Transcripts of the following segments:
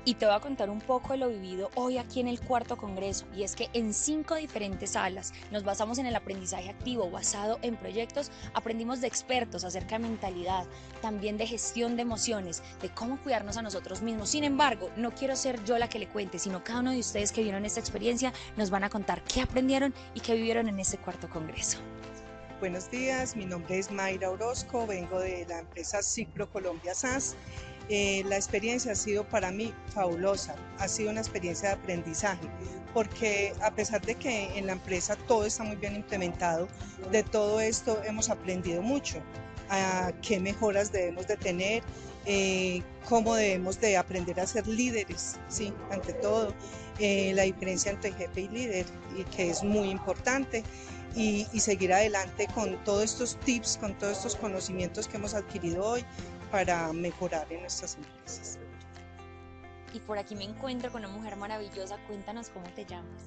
Y te voy a contar un poco de lo vivido hoy aquí en el cuarto congreso, y es que en 5 diferentes salas nos basamos en el aprendizaje activo basado en proyectos. Aprendimos de expertos acerca de mentalidad, también de gestión de emociones, de cómo cuidarnos a nosotros mismos. Sin embargo, no quiero ser yo la que le cuente, sino cada uno de ustedes que vieron esta experiencia nos van a contar qué aprendieron y qué vivieron en este cuarto congreso. Buenos días, mi nombre es Mayra Orozco, vengo de la empresa Ciclo Colombia SAS. La experiencia ha sido para mí fabulosa, ha sido una experiencia de aprendizaje, porque a pesar de que en la empresa todo está muy bien implementado, de todo esto hemos aprendido mucho, a qué mejoras debemos de tener, cómo debemos de aprender a ser líderes, sí, ante todo, la diferencia entre jefe y líder, y que es muy importante. Y seguir adelante con todos estos tips, con todos estos conocimientos que hemos adquirido hoy para mejorar en nuestras empresas. Y por aquí me encuentro con una mujer maravillosa. Cuéntanos cómo te llamas.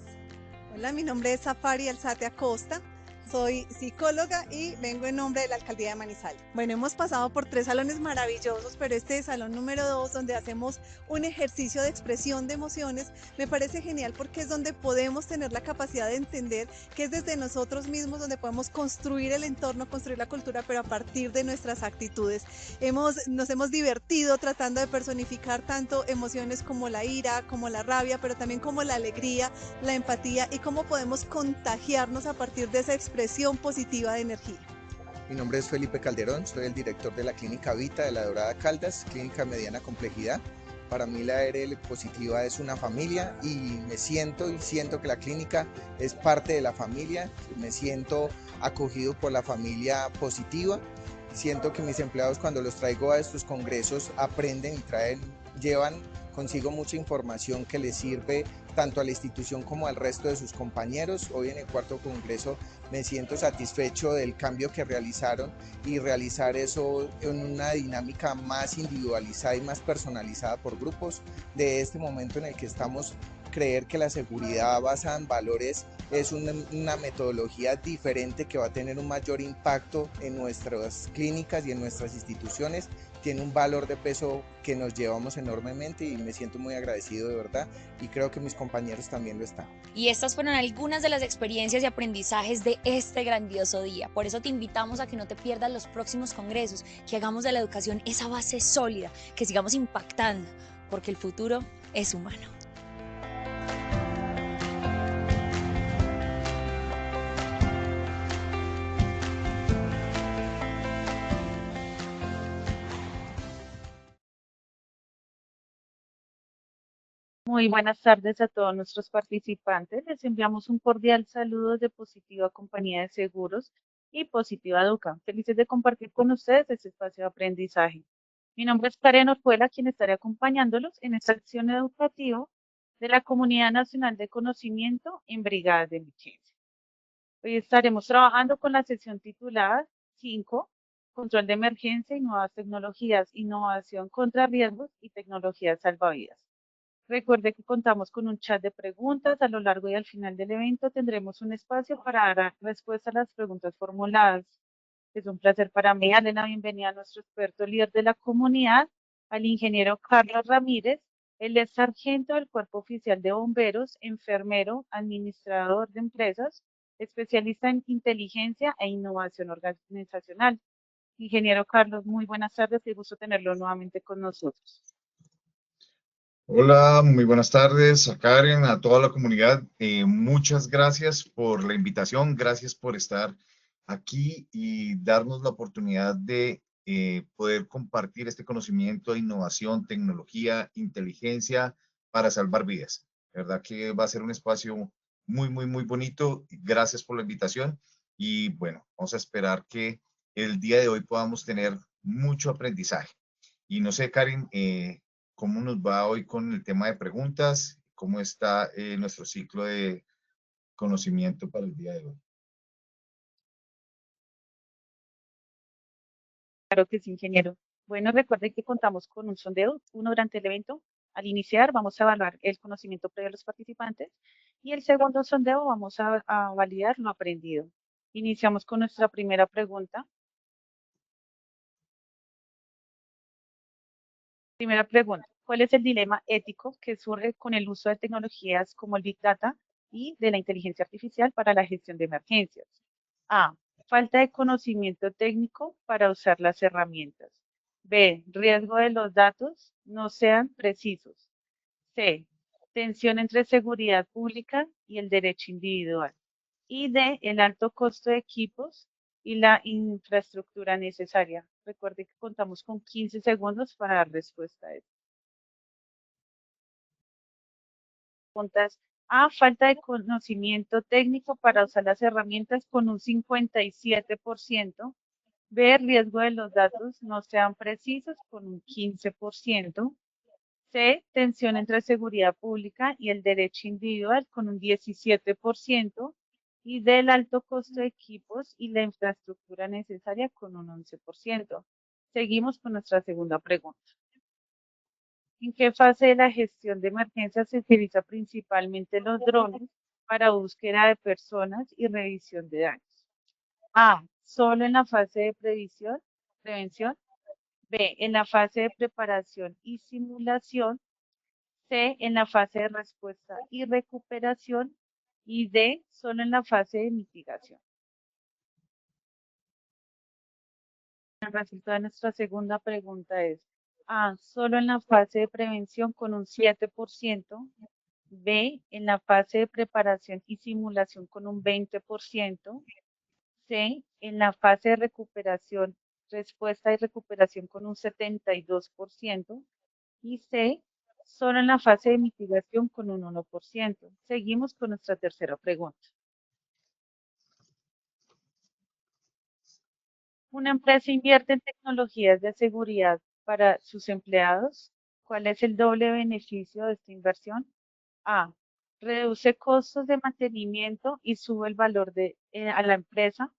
Hola, mi nombre es Safari Alzate Acosta. Soy psicóloga y vengo en nombre de la Alcaldía de Manizales. Bueno, hemos pasado por 3 salones maravillosos, pero este es salón número 2, donde hacemos un ejercicio de expresión de emociones, me parece genial porque es donde podemos tener la capacidad de entender que es desde nosotros mismos donde podemos construir el entorno, construir la cultura, pero a partir de nuestras actitudes. Nos hemos divertido tratando de personificar tanto emociones como la ira, como la rabia, pero también como la alegría, la empatía y cómo podemos contagiarnos a partir de esa expresión positiva de energía. Mi nombre es Felipe Calderón, soy el director de la Clínica Vita de La Dorada Caldas, clínica de mediana complejidad. Para mí la ARL positiva es una familia y siento que la clínica es parte de la familia, me siento acogido por la familia positiva. Siento que mis empleados, cuando los traigo a estos congresos, aprenden y llevan consigo mucha información que les sirve tanto a la institución como al resto de sus compañeros. Hoy en el cuarto congreso me siento satisfecho del cambio que realizaron, y realizar eso en una dinámica más individualizada y más personalizada por grupos. De este momento en el que estamos, creer que la seguridad basada en valores es una metodología diferente que va a tener un mayor impacto en nuestras clínicas y en nuestras instituciones, tiene un valor de peso que nos llevamos enormemente, y me siento muy agradecido de verdad, y creo que mis compañeros también lo están. Y estas fueron algunas de las experiencias y aprendizajes de este grandioso día. Por eso te invitamos a que no te pierdas los próximos congresos, que hagamos de la educación esa base sólida, que sigamos impactando, porque el futuro es humano. Muy buenas tardes a todos nuestros participantes. Les enviamos un cordial saludo de Positiva Compañía de Seguros y Positiva Educa. Felices de compartir con ustedes este espacio de aprendizaje. Mi nombre es Karen Orjuela, quien estaré acompañándolos en esta acción educativa de la Comunidad Nacional de Conocimiento en Brigadas de Emergencia. Hoy estaremos trabajando con la sesión titulada 5, Control de Emergencia y Nuevas Tecnologías, Innovación contra Riesgos y Tecnologías Salvavidas. Recuerde que contamos con un chat de preguntas. A lo largo y al final del evento tendremos un espacio para dar respuesta a las preguntas formuladas. Es un placer para mí darle la bienvenida a nuestro experto líder de la comunidad, al ingeniero Carlos Ramírez. Él es sargento del Cuerpo Oficial de Bomberos, enfermero, administrador de empresas, especialista en inteligencia e innovación organizacional. Ingeniero Carlos, muy buenas tardes, qué gusto tenerlo nuevamente con nosotros. Hola, muy buenas tardes a Karen, a toda la comunidad. Muchas gracias por la invitación, gracias por estar aquí y darnos la oportunidad de poder compartir este conocimiento de innovación, tecnología, inteligencia para salvar vidas. La verdad que va a ser un espacio muy bonito. Gracias por la invitación y bueno, vamos a esperar que el día de hoy podamos tener mucho aprendizaje. Y no sé, Karen, ¿cómo nos va hoy con el tema de preguntas? ¿Cómo está nuestro ciclo de conocimiento para el día de hoy? Claro que sí, ingeniero. Bueno, recuerden que contamos con un sondeo, uno durante el evento. Al iniciar, vamos a evaluar el conocimiento previo de los participantes, y el segundo sondeo vamos a validar lo aprendido. Iniciamos con nuestra primera pregunta. Primera pregunta. ¿Cuál es el dilema ético que surge con el uso de tecnologías como el Big Data y de la inteligencia artificial para la gestión de emergencias? A. Falta de conocimiento técnico para usar las herramientas. B. Riesgo de los datos no sean precisos. C. Tensión entre seguridad pública y el derecho individual. Y D. El alto costo de equipos y la infraestructura necesaria. Recuerde que contamos con 15 segundos para dar respuesta a esto. Preguntas. A. Falta de conocimiento técnico para usar las herramientas con un 57%. B. Riesgo de los datos no sean precisos con un 15%. C. Tensión entre seguridad pública y el derecho individual con un 17%. Y del alto costo de equipos y la infraestructura necesaria con un 11%. Seguimos con nuestra segunda pregunta. ¿En qué fase de la gestión de emergencias se utiliza principalmente los drones para búsqueda de personas y revisión de daños? A. Solo en la fase de prevención. B. En la fase de preparación y simulación. C. En la fase de respuesta y recuperación. Y D. Solo en la fase de mitigación. El resultado de nuestra segunda pregunta es A. Solo en la fase de prevención con un 7%. B. En la fase de preparación y simulación con un 20%. C. En la fase de recuperación, respuesta y recuperación con un 72%. Y C. Solo en la fase de mitigación con un 1%. Seguimos con nuestra tercera pregunta. Una empresa invierte en tecnologías de seguridad para sus empleados. ¿Cuál es el doble beneficio de esta inversión? A. Reduce costos de mantenimiento y sube el valor a la empresa.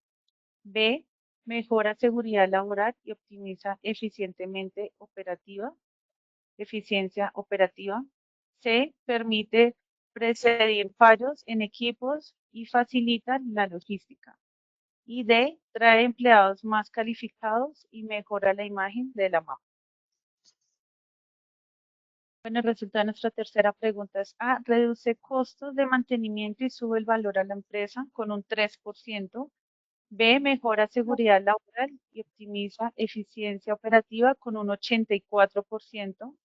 B. Mejora seguridad laboral y optimiza eficiencia operativa. C. Permite predecir fallos en equipos y facilita la logística. Y D. Trae empleados más calificados y mejora la imagen de la marca. Bueno, el resultado de nuestra tercera pregunta es A. Reduce costos de mantenimiento y sube el valor a la empresa con un 3%. B. Mejora seguridad laboral y optimiza eficiencia operativa con un 84%.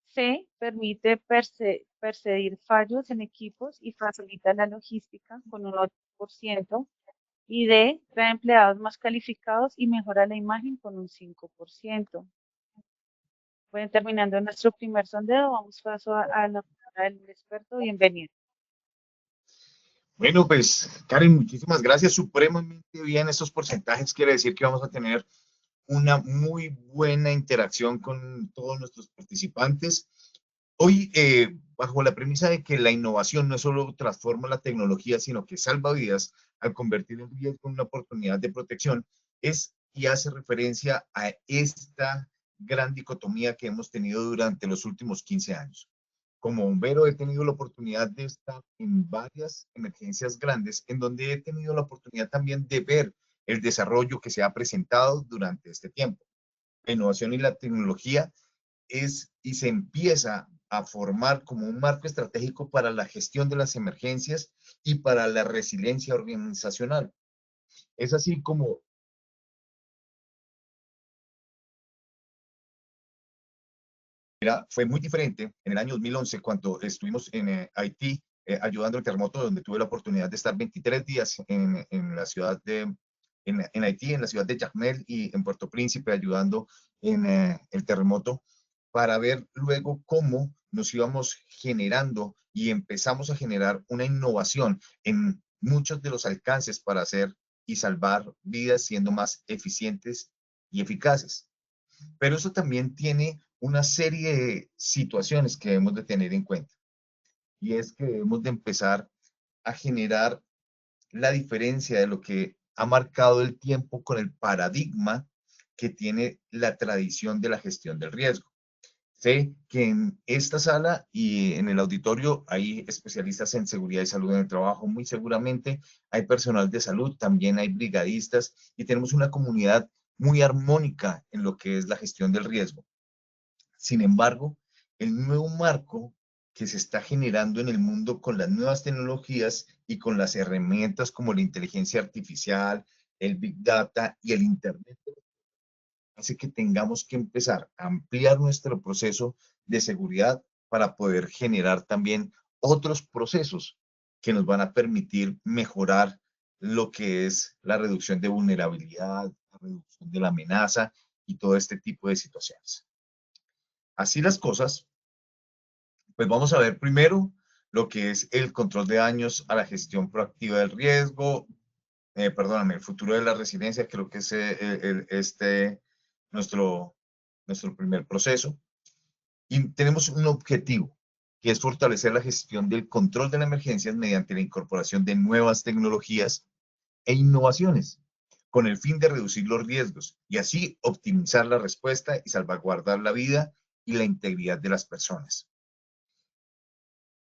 C. Permite percibir fallos en equipos y facilita la logística con un 8%. Y D. Trae empleados más calificados y mejora la imagen con un 5%. Bueno, terminando nuestro primer sondeo, vamos paso a la palabra del experto. Bienvenido. Bueno, pues Karen, muchísimas gracias. Supremamente bien estos porcentajes. Quiere decir que vamos a tener una muy buena interacción con todos nuestros participantes. Hoy, bajo la premisa de que la innovación no solo transforma la tecnología, sino que salva vidas al convertir el riesgo en una oportunidad de protección, y hace referencia a esta gran dicotomía que hemos tenido durante los últimos 15 años. Como bombero he tenido la oportunidad de estar en varias emergencias grandes, en donde he tenido la oportunidad también de ver el desarrollo que se ha presentado durante este tiempo. La innovación y la tecnología y se empieza a formar como un marco estratégico para la gestión de las emergencias y para la resiliencia organizacional. Es así como fue muy diferente en el año 2011 cuando estuvimos en Haití ayudando al terremoto, donde tuve la oportunidad de estar 23 días en la ciudad en Haití, en la ciudad de Jacmel y en Puerto Príncipe, ayudando en el terremoto, para ver luego cómo nos íbamos generando y empezamos a generar una innovación en muchos de los alcances para hacer y salvar vidas siendo más eficientes y eficaces. Pero eso también tiene una serie de situaciones que debemos de tener en cuenta. Y es que debemos de empezar a generar la diferencia de lo que ha marcado el tiempo con el paradigma que tiene la tradición de la gestión del riesgo. Sé que en esta sala y en el auditorio hay especialistas en seguridad y salud en el trabajo, muy seguramente hay personal de salud, también hay brigadistas y tenemos una comunidad muy armónica en lo que es la gestión del riesgo. Sin embargo, el nuevo marco que se está generando en el mundo con las nuevas tecnologías y con las herramientas como la inteligencia artificial, el Big Data y el Internet, hace que tengamos que empezar a ampliar nuestro proceso de seguridad para poder generar también otros procesos que nos van a permitir mejorar lo que es la reducción de vulnerabilidad, la reducción de la amenaza y todo este tipo de situaciones. Así las cosas, pues vamos a ver primero lo que es el control de daños a la gestión proactiva del riesgo, perdóname, el futuro de la resiliencia, creo que es nuestro, nuestro primer proceso. Y tenemos un objetivo, que es fortalecer la gestión del control de las emergencias mediante la incorporación de nuevas tecnologías e innovaciones, con el fin de reducir los riesgos y así optimizar la respuesta y salvaguardar la vida y la integridad de las personas.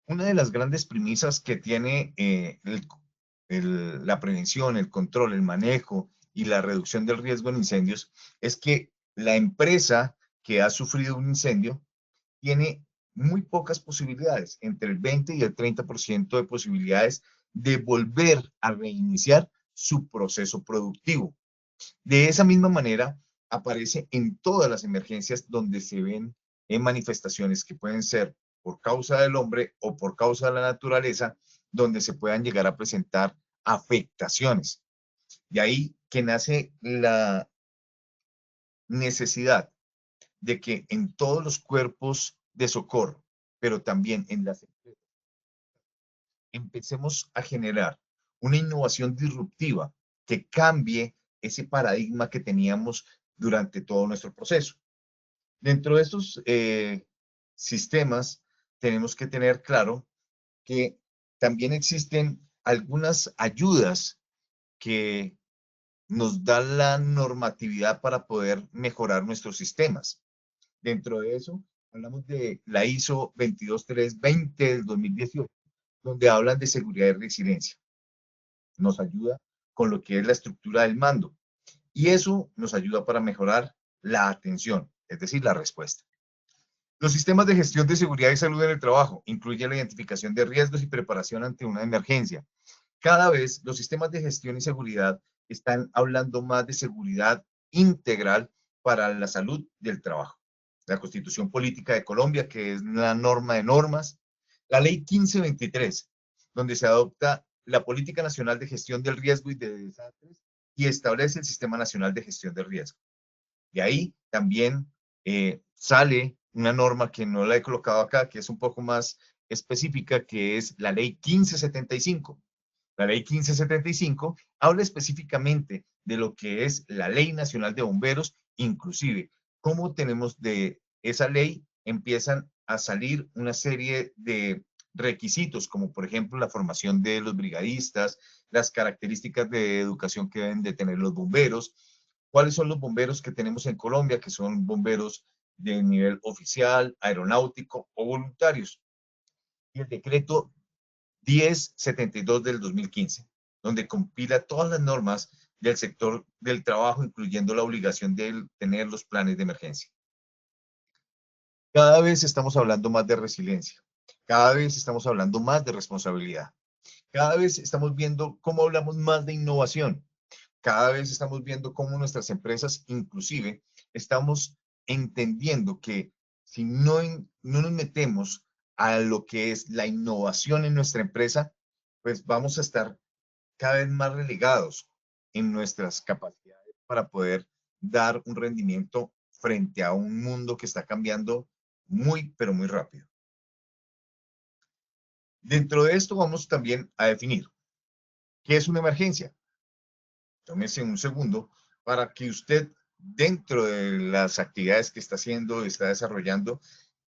Una de las grandes premisas que tiene la prevención, el control, el manejo y la reducción del riesgo en incendios es que la empresa que ha sufrido un incendio tiene muy pocas posibilidades, entre el 20 y el 30% de posibilidades de volver a reiniciar su proceso productivo. De esa misma manera, aparece en todas las emergencias donde se ven manifestaciones que pueden ser por causa del hombre o por causa de la naturaleza, donde se puedan llegar a presentar afectaciones. De ahí que nace la necesidad de que en todos los cuerpos de socorro, pero también en las empresas, empecemos a generar una innovación disruptiva que cambie ese paradigma que teníamos durante todo nuestro proceso. Dentro de estos sistemas, tenemos que tener claro que también existen algunas ayudas que nos dan la normatividad para poder mejorar nuestros sistemas. Dentro de eso, hablamos de la ISO 22320 del 2018, donde hablan de seguridad y resiliencia. Nos ayuda con lo que es la estructura del mando. Y eso nos ayuda para mejorar la atención, es decir, la respuesta. Los sistemas de gestión de seguridad y salud en el trabajo incluyen la identificación de riesgos y preparación ante una emergencia. Cada vez los sistemas de gestión y seguridad están hablando más de seguridad integral para la salud del trabajo. La Constitución Política de Colombia, que es la norma de normas, la Ley 1523, donde se adopta la Política Nacional de Gestión del Riesgo y de Desastres y establece el Sistema Nacional de Gestión del Riesgo. De ahí también sale una norma que no la he colocado acá, que es un poco más específica, que es la Ley 1575. La Ley 1575 habla específicamente de lo que es la Ley Nacional de Bomberos, inclusive cómo tenemos de esa ley empiezan a salir una serie de requisitos, como por ejemplo la formación de los brigadistas, las características de educación que deben de tener los bomberos, cuáles son los bomberos que tenemos en Colombia, que son bomberos de nivel oficial, aeronáutico o voluntarios. Y el decreto 1072 del 2015, donde compila todas las normas del sector del trabajo, incluyendo la obligación de tener los planes de emergencia. Cada vez estamos hablando más de resiliencia, cada vez estamos hablando más de responsabilidad, cada vez estamos viendo cómo hablamos más de innovación, cada vez estamos viendo cómo nuestras empresas, inclusive, estamos entendiendo que si no nos metemos a lo que es la innovación en nuestra empresa, pues vamos a estar cada vez más relegados en nuestras capacidades para poder dar un rendimiento frente a un mundo que está cambiando muy, pero muy rápido. Dentro de esto vamos también a definir qué es una emergencia. Tómese un segundo para que usted, dentro de las actividades que está haciendo, está desarrollando,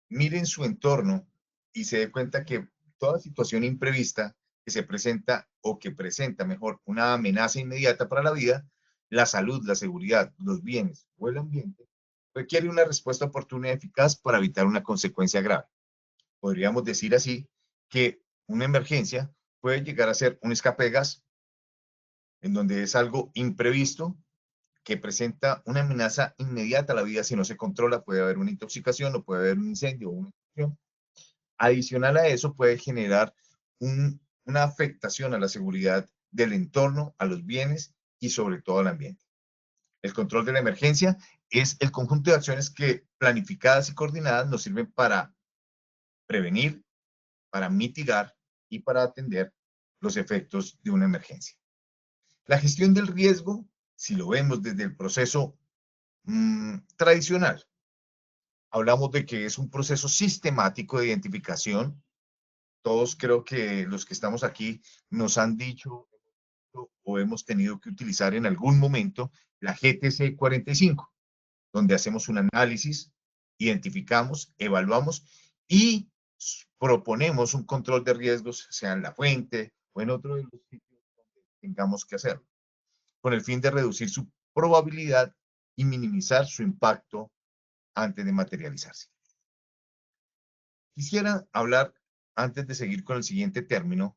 mire en su entorno y se dé cuenta que toda situación imprevista que se presenta o que presenta, mejor, una amenaza inmediata para la vida, la salud, la seguridad, los bienes o el ambiente, requiere una respuesta oportuna y eficaz para evitar una consecuencia grave. Podríamos decir así que una emergencia puede llegar a ser un escape de gas, en donde es algo imprevisto que presenta una amenaza inmediata a la vida si no se controla. Puede haber una intoxicación o puede haber un incendio o una construcción. Adicional a eso puede generar una afectación a la seguridad del entorno, a los bienes y sobre todo al ambiente. El control de la emergencia es el conjunto de acciones que planificadas y coordinadas nos sirven para prevenir, para mitigar y para atender los efectos de una emergencia. La gestión del riesgo, si lo vemos desde el proceso tradicional, hablamos de que es un proceso sistemático de identificación. Todos creo que los que estamos aquí nos han dicho o hemos tenido que utilizar en algún momento la GTC 45, donde hacemos un análisis, identificamos, evaluamos y proponemos un control de riesgos, sea en la fuente o en otro de los sitios donde tengamos que hacerlo, con el fin de reducir su probabilidad y minimizar su impacto antes de materializarse. Quisiera hablar, antes de seguir con el siguiente término,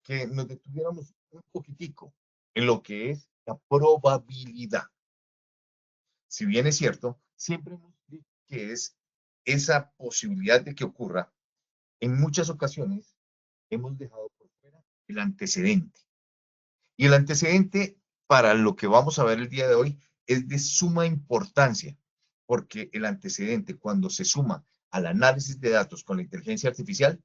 que nos detuviéramos un poquitico en lo que es la probabilidad. Si bien es cierto, siempre hemos dicho que es esa posibilidad de que ocurra, en muchas ocasiones hemos dejado por fuera el antecedente. Y el antecedente, para lo que vamos a ver el día de hoy, es de suma importancia, porque el antecedente, cuando se suma al análisis de datos con la inteligencia artificial,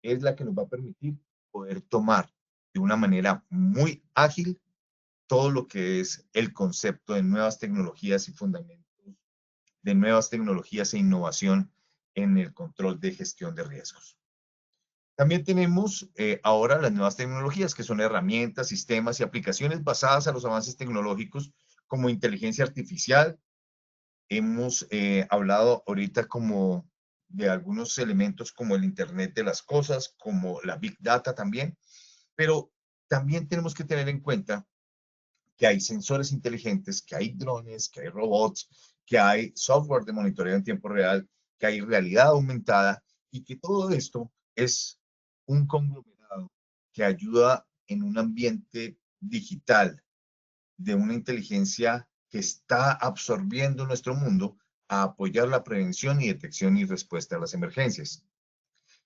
es la que nos va a permitir poder tomar de una manera muy ágil todo lo que es el concepto de nuevas tecnologías y fundamentos de nuevas tecnologías e innovación en el control de gestión de riesgos. También tenemos ahora las nuevas tecnologías, que son herramientas, sistemas y aplicaciones basadas a los avances tecnológicos como inteligencia artificial. Hemos hablado ahorita como de algunos elementos como el Internet de las cosas, como la Big Data también, pero también tenemos que tener en cuenta que hay sensores inteligentes, que hay drones, que hay robots, que hay software de monitoreo en tiempo real, que hay realidad aumentada y que todo esto es un conglomerado que ayuda en un ambiente digital de una inteligencia que está absorbiendo nuestro mundo a apoyar la prevención y detección y respuesta a las emergencias.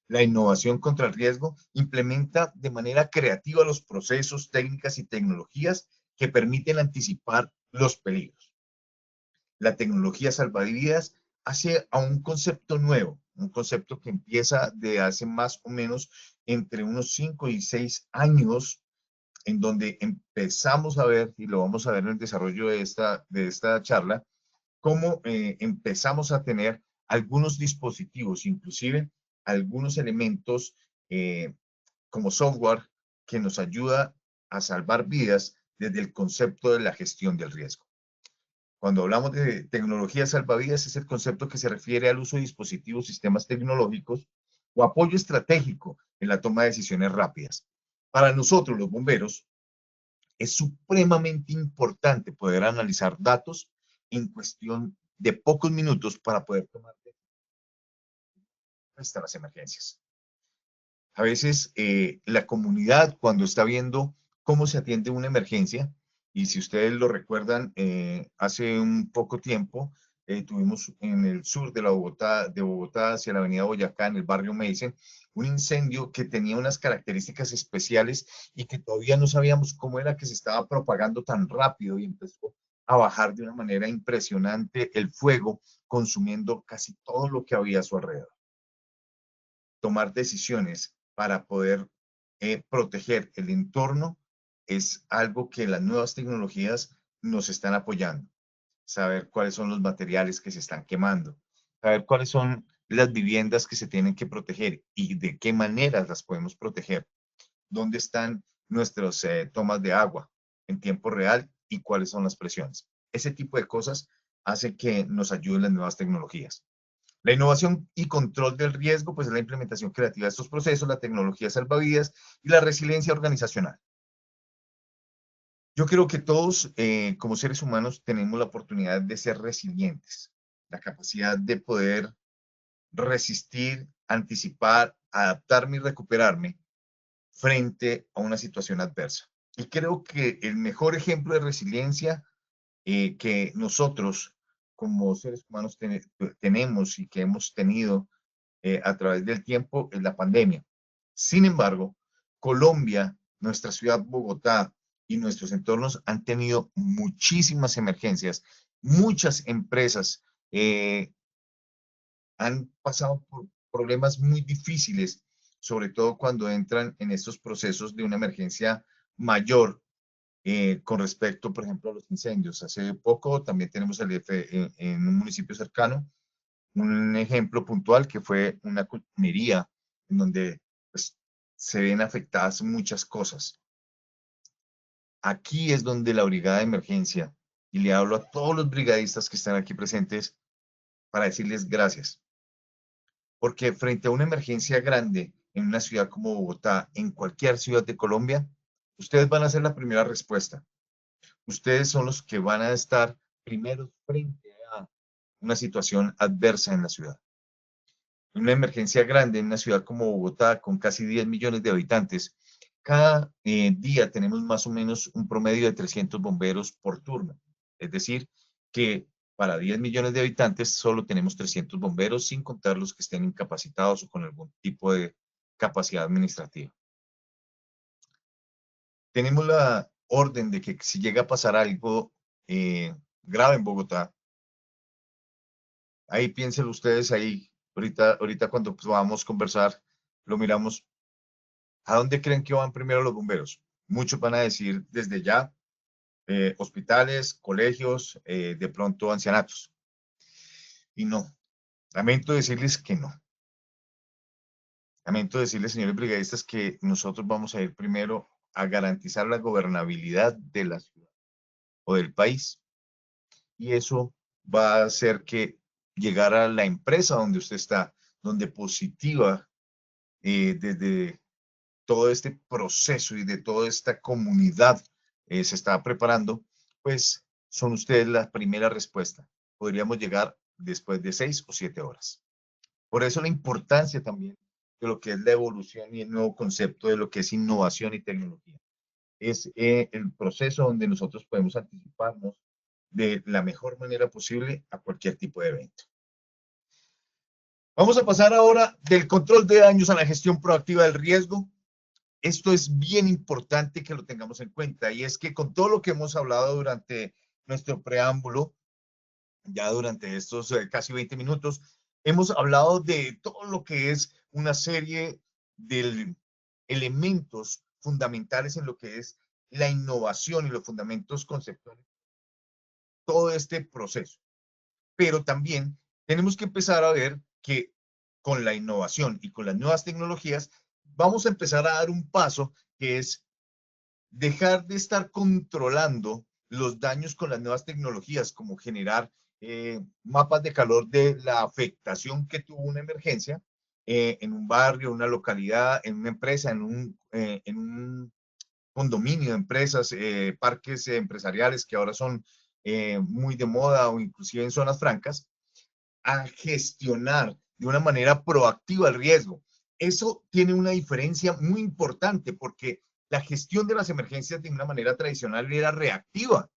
La innovación contra el riesgo implementa de manera creativa los procesos, técnicas y tecnologías que permiten anticipar los peligros. La tecnología salvavidas hace a un concepto nuevo, un concepto que empieza de hace más o menos entre unos 5 y 6 años, en donde empezamos a ver, y lo vamos a ver en el desarrollo de esta charla, cómo empezamos a tener algunos dispositivos, inclusive algunos elementos como software que nos ayuda a salvar vidas desde el concepto de la gestión del riesgo. Cuando hablamos de tecnología salvavidas es el concepto que se refiere al uso de dispositivos, sistemas tecnológicos o apoyo estratégico en la toma de decisiones rápidas. Para nosotros, los bomberos, es supremamente importante poder analizar datos en cuestión de pocos minutos para poder tomar respuesta a las emergencias. A veces la comunidad, cuando está viendo cómo se atiende una emergencia, y si ustedes lo recuerdan, hace un poco tiempo tuvimos en el sur de Bogotá hacia la avenida Boyacá, en el barrio Meissen, un incendio que tenía unas características especiales y que todavía no sabíamos cómo era que se estaba propagando tan rápido y empezó a bajar de una manera impresionante el fuego, consumiendo casi todo lo que había a su alrededor. Tomar decisiones para poder proteger el entorno es algo que las nuevas tecnologías nos están apoyando. Saber cuáles son los materiales que se están quemando, saber cuáles son las viviendas que se tienen que proteger y de qué maneras las podemos proteger, dónde están nuestras tomas de agua en tiempo real y cuáles son las presiones. Ese tipo de cosas hace que nos ayuden las nuevas tecnologías. La innovación y control del riesgo, pues es la implementación creativa de estos procesos, la tecnología salvavidas y la resiliencia organizacional. Yo creo que todos, como seres humanos, tenemos la oportunidad de ser resilientes, la capacidad de poder resistir, anticipar, adaptarme y recuperarme frente a una situación adversa. Y creo que el mejor ejemplo de resiliencia que nosotros como seres humanos tenemos y que hemos tenido a través del tiempo es la pandemia. Sin embargo, Colombia, nuestra ciudad Bogotá y nuestros entornos han tenido muchísimas emergencias. Muchas empresas han pasado por problemas muy difíciles, sobre todo cuando entran en estos procesos de una emergencia mayor con respecto, por ejemplo, a los incendios. Hace poco también tenemos en un municipio cercano un ejemplo puntual que fue una minería en donde pues, se ven afectadas muchas cosas. Aquí es donde la brigada de emergencia, y le hablo a todos los brigadistas que están aquí presentes para decirles gracias, porque frente a una emergencia grande en una ciudad como Bogotá, en cualquier ciudad de Colombia, ustedes van a ser la primera respuesta. Ustedes son los que van a estar primeros frente a una situación adversa en la ciudad. En una emergencia grande en una ciudad como Bogotá, con casi 10 millones de habitantes, cada día tenemos más o menos un promedio de 300 bomberos por turno. Es decir, que para 10 millones de habitantes solo tenemos 300 bomberos, sin contar los que estén incapacitados o con algún tipo de capacidad administrativa. Tenemos la orden de que si llega a pasar algo grave en Bogotá, ahí piensen ustedes, ahí ahorita cuando podamos conversar, lo miramos. ¿A dónde creen que van primero los bomberos? Muchos van a decir desde ya, hospitales, colegios, de pronto ancianatos. Y no, lamento decirles que no. Lamento decirles, señores brigadistas, que nosotros vamos a ir primero a garantizar la gobernabilidad de la ciudad o del país. Y eso va a hacer que llegar a la empresa donde usted está, donde Positiva, desde todo este proceso y de toda esta comunidad se está preparando, pues son ustedes la primera respuesta. Podríamos llegar después de 6 o 7 horas. Por eso la importancia también de lo que es la evolución y el nuevo concepto de lo que es innovación y tecnología. Es el proceso donde nosotros podemos anticiparnos de la mejor manera posible a cualquier tipo de evento. Vamos a pasar ahora del control de daños a la gestión proactiva del riesgo. Esto es bien importante que lo tengamos en cuenta, y es que con todo lo que hemos hablado durante nuestro preámbulo, ya durante estos casi 20 minutos, hemos hablado de todo lo que es una serie de elementos fundamentales en lo que es la innovación y los fundamentos conceptuales, todo este proceso. Pero también tenemos que empezar a ver que con la innovación y con las nuevas tecnologías vamos a empezar a dar un paso que es dejar de estar controlando los daños con las nuevas tecnologías, como generar mapas de calor de la afectación que tuvo una emergencia en un barrio, una localidad, en una empresa, en un condominio de empresas, parques empresariales que ahora son muy de moda o inclusive en zonas francas, a gestionar de una manera proactiva el riesgo. Eso tiene una diferencia muy importante porque la gestión de las emergencias de una manera tradicional era reactiva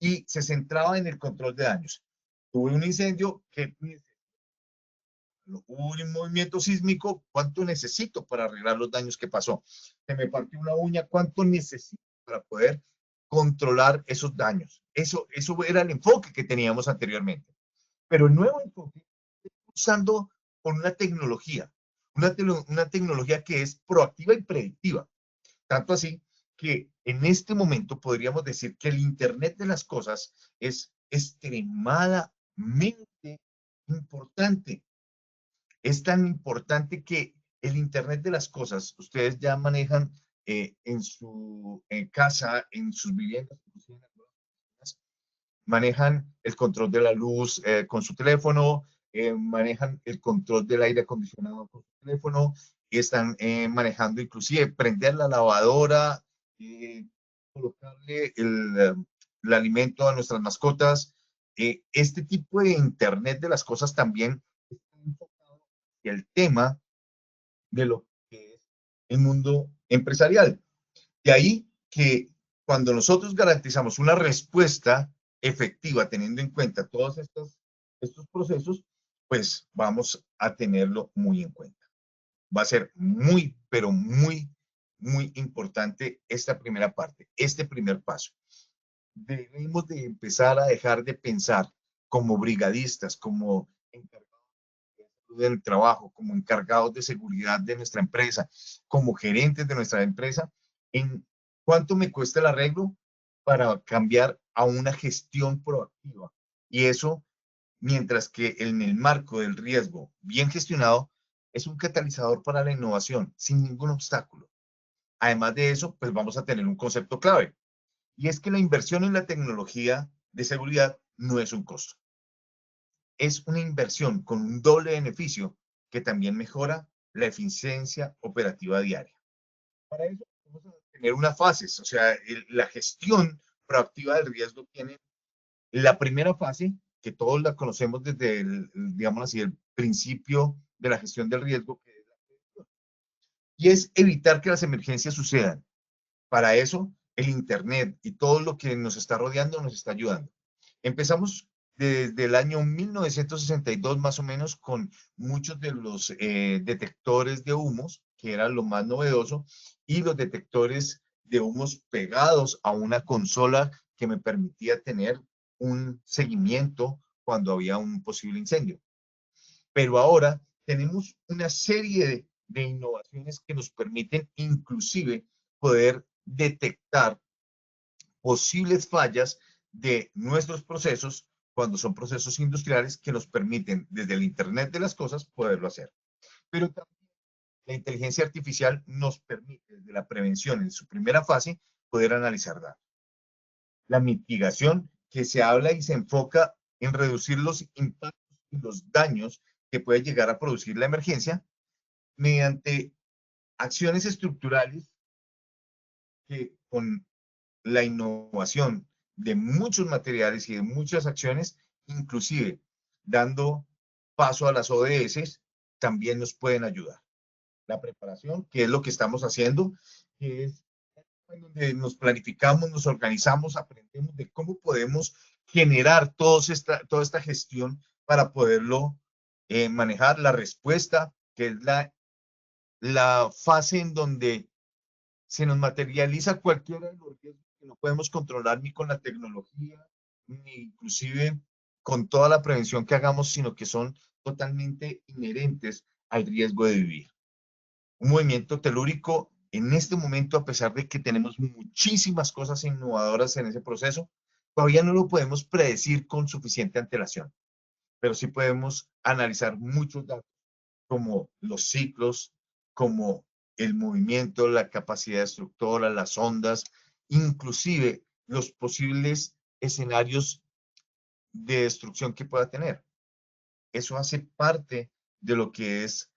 y se centraba en el control de daños. Tuve un incendio, hubo un movimiento sísmico, ¿cuánto necesito para arreglar los daños que pasó? Se me partió una uña, ¿cuánto necesito para poder controlar esos daños? Eso era el enfoque que teníamos anteriormente. Pero el nuevo enfoque es usando con una tecnología que es proactiva y predictiva. Tanto así que en este momento podríamos decir que el Internet de las cosas es extremadamente importante. Es tan importante que el Internet de las cosas, ustedes ya manejan en su casa, en sus viviendas, manejan el control de la luz con su teléfono, manejan el control del aire acondicionado con su teléfono, y están manejando inclusive prender la lavadora, colocarle el alimento a nuestras mascotas. Este tipo de Internet de las cosas también está enfocado hacia el tema de lo que es el mundo empresarial. De ahí que cuando nosotros garantizamos una respuesta efectiva, teniendo en cuenta todos estos procesos, pues vamos a tenerlo muy en cuenta. Va a ser muy, pero muy, muy importante esta primera parte, este primer paso. Debemos de empezar a dejar de pensar como brigadistas, como encargados del trabajo, como encargados de seguridad de nuestra empresa, como gerentes de nuestra empresa, en cuánto me cuesta el arreglo para cambiar a una gestión proactiva. Y eso, mientras que en el marco del riesgo bien gestionado, es un catalizador para la innovación sin ningún obstáculo. Además de eso, pues vamos a tener un concepto clave, y es que la inversión en la tecnología de seguridad no es un costo, es una inversión con un doble beneficio que también mejora la eficiencia operativa diaria. Para eso vamos a tener unas fases, o sea, la gestión proactiva del riesgo tiene la primera fase, que todos la conocemos desde digamos así, el principio de la gestión del riesgo, que es la prevención, y es evitar que las emergencias sucedan. Para eso, el Internet y todo lo que nos está rodeando nos está ayudando. Empezamos desde el año 1962 más o menos con muchos de los detectores de humos, que era lo más novedoso, y los detectores de humos pegados a una consola que me permitía tener un seguimiento cuando había un posible incendio. Pero ahora tenemos una serie de innovaciones que nos permiten inclusive poder detectar posibles fallas de nuestros procesos cuando son procesos industriales que nos permiten desde el Internet de las cosas poderlo hacer. Pero también la inteligencia artificial nos permite desde la prevención en su primera fase poder analizar datos. La mitigación que se habla y se enfoca en reducir los impactos y los daños que puede llegar a producir la emergencia mediante acciones estructurales que con la innovación de muchos materiales y de muchas acciones, inclusive dando paso a las ODS, también nos pueden ayudar. La preparación, que es lo que estamos haciendo, que es donde nos planificamos, nos organizamos, aprendemos de cómo podemos generar toda esta gestión para poderlo manejar. La respuesta, que es la fase en donde se nos materializa cualquiera de los riesgos que no podemos controlar ni con la tecnología, ni inclusive con toda la prevención que hagamos, sino que son totalmente inherentes al riesgo de vivir. Un movimiento telúrico en este momento, a pesar de que tenemos muchísimas cosas innovadoras en ese proceso, todavía no lo podemos predecir con suficiente antelación, pero sí podemos analizar muchos datos como los ciclos, como el movimiento, la capacidad destructora, las ondas, inclusive los posibles escenarios de destrucción que pueda tener. Eso hace parte de lo que es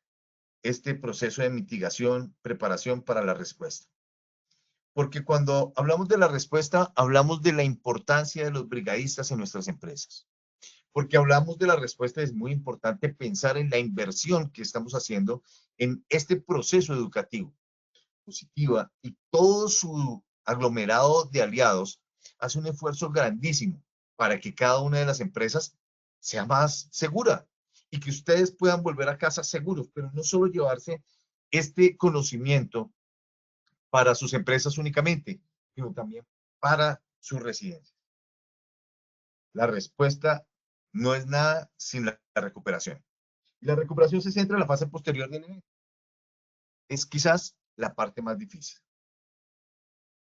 este proceso de mitigación, preparación para la respuesta. Porque cuando hablamos de la respuesta, hablamos de la importancia de los brigadistas en nuestras empresas. Porque hablamos de la respuesta, es muy importante pensar en la inversión que estamos haciendo en este proceso educativo, positiva, y todo su aglomerado de aliados hace un esfuerzo grandísimo para que cada una de las empresas sea más segura y que ustedes puedan volver a casa seguros, pero no solo llevarse este conocimiento para sus empresas únicamente, sino también para sus residencias. La respuesta no es nada sin la recuperación. Y la recuperación se centra en la fase posterior del evento. Es quizás la parte más difícil.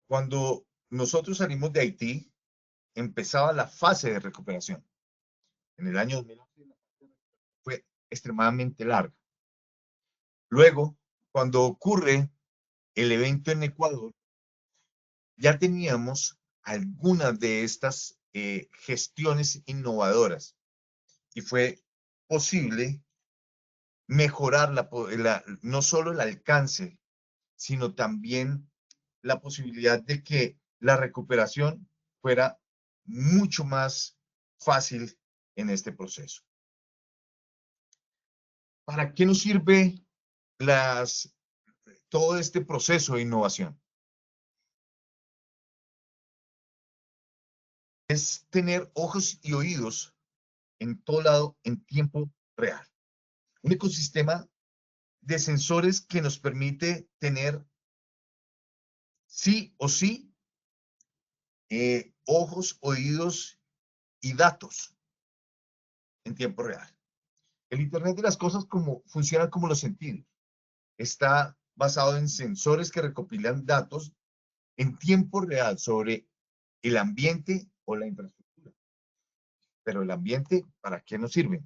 Cuando nosotros salimos de Haití, empezaba la fase de recuperación. En el año 2011 fue extremadamente larga. Luego, cuando ocurre el evento en Ecuador, ya teníamos algunas de estas gestiones innovadoras y fue posible mejorar no solo el alcance, sino también la posibilidad de que la recuperación fuera mucho más fácil en este proceso. ¿Para qué nos sirve todo este proceso de innovación? Es tener ojos y oídos en todo lado en tiempo real. Un ecosistema de sensores que nos permite tener sí o sí ojos, oídos y datos en tiempo real. El Internet de las cosas funciona como los sentidos. Está basado en sensores que recopilan datos en tiempo real sobre el ambiente o la infraestructura. Pero el ambiente, ¿para qué nos sirve?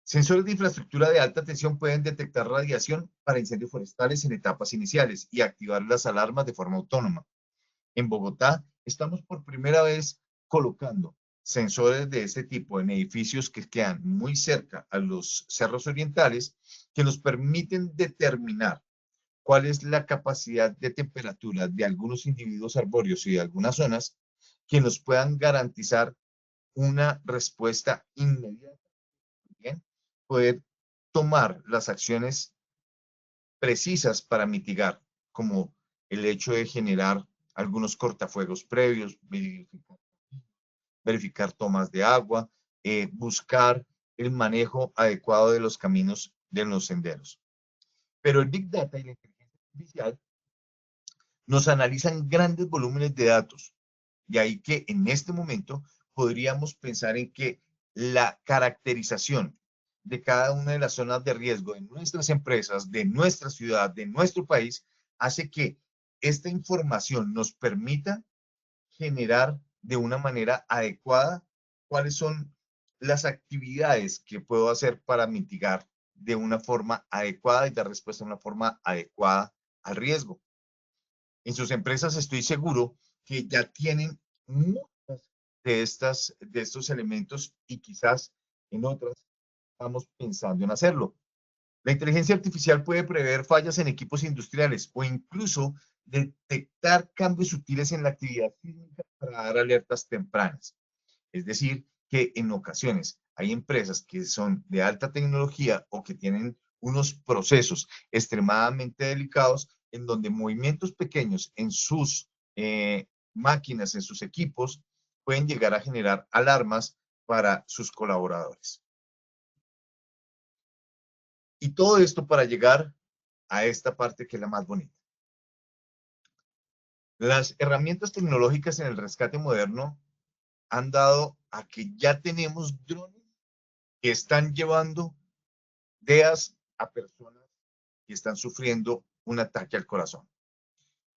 Sensores de infraestructura de alta tensión pueden detectar radiación para incendios forestales en etapas iniciales y activar las alarmas de forma autónoma. En Bogotá, estamos por primera vez colocando sensores de este tipo en edificios que quedan muy cerca a los cerros orientales, que nos permiten determinar cuál es la capacidad de temperatura de algunos individuos arbóreos y de algunas zonas que nos puedan garantizar una respuesta inmediata. Bien, poder tomar las acciones precisas para mitigar, como el hecho de generar algunos cortafuegos previos, verificar tomas de agua, buscar el manejo adecuado de los caminos de los senderos. Pero el Big Data y la inteligencia artificial nos analizan grandes volúmenes de datos. Y ahí que en este momento podríamos pensar en que la caracterización de cada una de las zonas de riesgo de nuestras empresas, de nuestra ciudad, de nuestro país, hace que esta información nos permita generar de una manera adecuada cuáles son las actividades que puedo hacer para mitigar de una forma adecuada y dar respuesta de una forma adecuada al riesgo. En sus empresas estoy seguro que ya tienen muchas de estos elementos y quizás en otras estamos pensando en hacerlo. La inteligencia artificial puede prever fallas en equipos industriales o incluso detectar cambios sutiles en la actividad sísmica para dar alertas tempranas. Es decir, que en ocasiones hay empresas que son de alta tecnología o que tienen unos procesos extremadamente delicados en donde movimientos pequeños en sus máquinas, en sus equipos, pueden llegar a generar alarmas para sus colaboradores. Y todo esto para llegar a esta parte que es la más bonita. Las herramientas tecnológicas en el rescate moderno han dado a que ya tenemos drones que están llevando DEAs a personas que están sufriendo un ataque al corazón.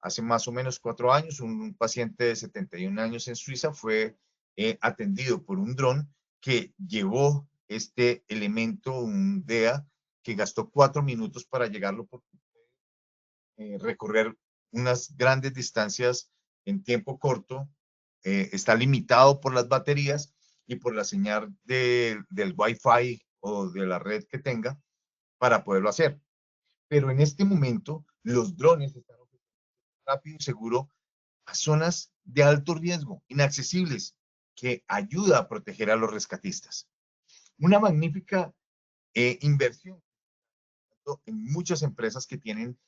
Hace más o menos 4 años, un paciente de 71 años en Suiza fue atendido por un dron que llevó este elemento, un DEA, que gastó 4 minutos para llegarlo porque recorrer unas grandes distancias en tiempo corto, está limitado por las baterías y por la señal del Wi-Fi o de la red que tenga para poderlo hacer. Pero en este momento los drones están rápido y seguro a zonas de alto riesgo, inaccesibles, que ayuda a proteger a los rescatistas. Una magnífica inversión en muchas empresas que tienen